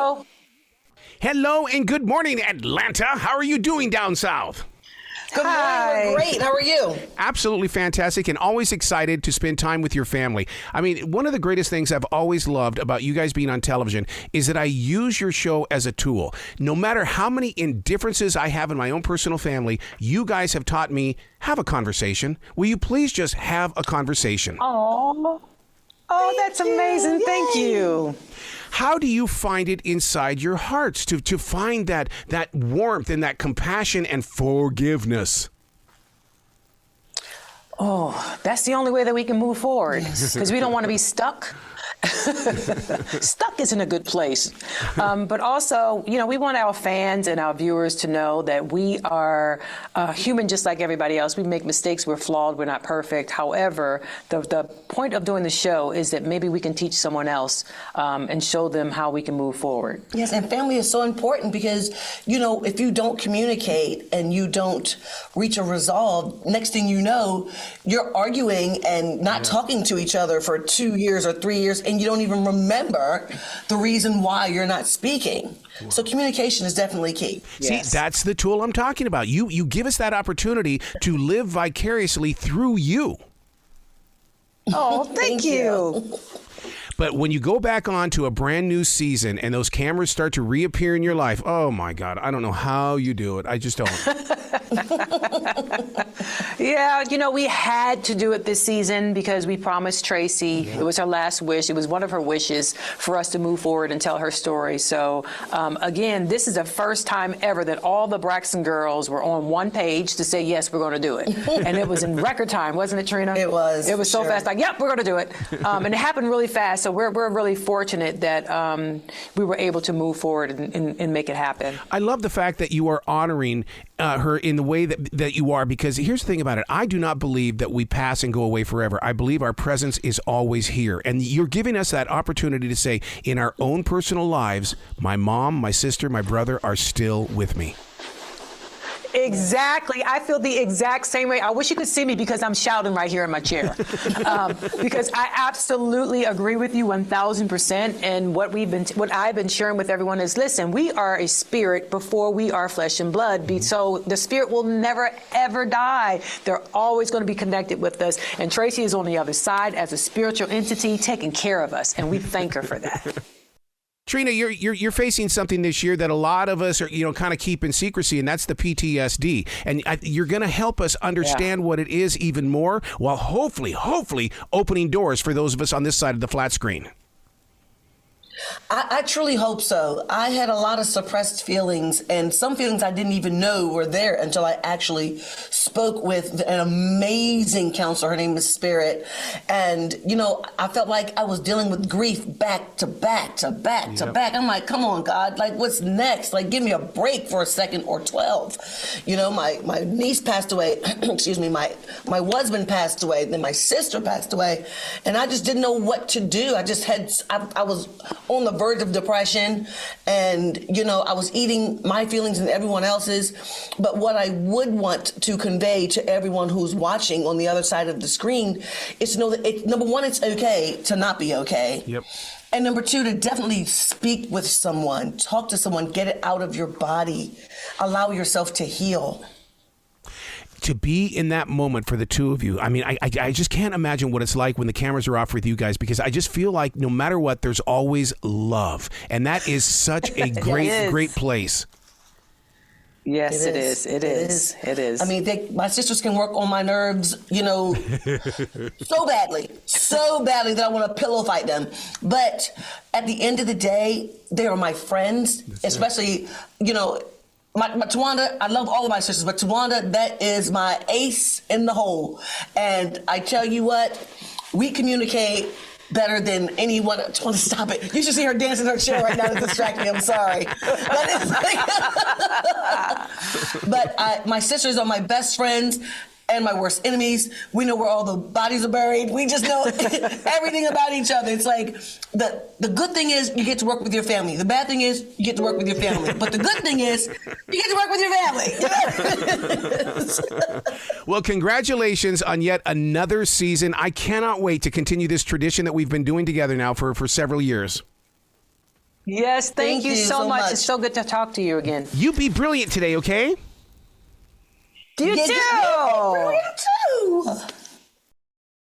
Hello. Hello and good morning, Atlanta. How are you doing down south? Good morning. We're great. How are you? Absolutely fantastic and always excited to spend time with your family. I mean, one of the greatest things I've always loved about you guys being on television is that I use your show as a tool. No matter how many indifferences I have in my own personal family, you guys have taught me, have a conversation. Will you please just have a conversation? Oh, that's amazing. Yay. Thank you. How do you find it inside your hearts to find that warmth and that compassion and forgiveness? Oh, that's the only way that we can move forward, because we don't want to be stuck. Stuck isn't a good place. But also, we want our fans and our viewers to know that we are human just like everybody else. We make mistakes. We're flawed. We're not perfect. However, the point of doing the show is that maybe we can teach someone else and show them how we can move forward. Yes, and family is so important because, if you don't communicate and you don't reach a resolve, next thing you know, you're arguing and not talking to each other for 2 years or 3 years, and you don't even remember the reason why you're not speaking. So communication is definitely key. Yes. See, that's the tool I'm talking about. You give us that opportunity to live vicariously through you. Oh, thank you. But when you go back on to a brand new season and those cameras start to reappear in your life, oh my God, I don't know how you do it. I just don't. Yeah, we had to do it this season because we promised Traci. It was her last wish. It was one of her wishes for us to move forward and tell her story. So again, this is the first time ever that all the Braxton girls were on one page to say, yes, we're going to do it. And it was in record time, wasn't it, Trina? It was. It was so fast, like, yep, we're going to do it. And it happened really fast. So we're really fortunate that we were able to move forward and make it happen. I love the fact that you are honoring her in the way that you are, because here's the thing about it. I do not believe that we pass and go away forever. I believe our presence is always here. And you're giving us that opportunity to say, in our own personal lives, my mom, my sister, my brother are still with me. Exactly. I feel the exact same way. I wish you could see me because I'm shouting right here in my chair. Because I absolutely agree with you 1,000%. And what I've been sharing with everyone is, listen, we are a spirit before we are flesh and blood. So the spirit will never, ever die. They're always going to be connected with us. And Traci is on the other side as a spiritual entity taking care of us. And we thank her for that. Trina, you're facing something this year that a lot of us are, kind of keep in secrecy, and that's the PTSD. And you're going to help us understand what it is even more, while hopefully opening doors for those of us on this side of the flat screen. I truly hope so. I had a lot of suppressed feelings, and some feelings I didn't even know were there until I actually spoke with an amazing counselor. Her name is Spirit. And, I felt like I was dealing with grief back to back to back to back. I'm like, come on, God, like, what's next? Like, give me a break for a second or 12. My niece passed away. Excuse me. My husband passed away. Then my sister passed away. And I just didn't know what to do. I was on the verge of depression, and I was eating my feelings and everyone else's. But what I would want to convey to everyone who's watching on the other side of the screen is to know that number one, it's okay to not be okay. Yep. And number two, to definitely speak with someone, talk to someone, get it out of your body, allow yourself to heal. To be in that moment for the two of you, I mean, I just can't imagine what it's like when the cameras are off with you guys, because I just feel like no matter what, there's always love. And that is such a great place. Yes, it is. It is. I mean, my sisters can work on my nerves, so badly that I want to pillow fight them. But at the end of the day, they are my friends, especially, my Towanda, I love all of my sisters, but Towanda, that is my ace in the hole. And I tell you what, we communicate better than anyone. Towanda, stop it. You should see her dancing her chair right now to distract me. I'm sorry. But my sisters are my best friends and my worst enemies. We know where all the bodies are buried. We just know everything about each other. It's like the good thing is you get to work with your family. The bad thing is you get to work with your family. But the good thing is you get to work with your family. Well, congratulations on yet another season. I cannot wait to continue this tradition that we've been doing together now for several years. Yes, thank you so much. It's so good to talk to you again. You be brilliant today, okay? You too. Brilliant.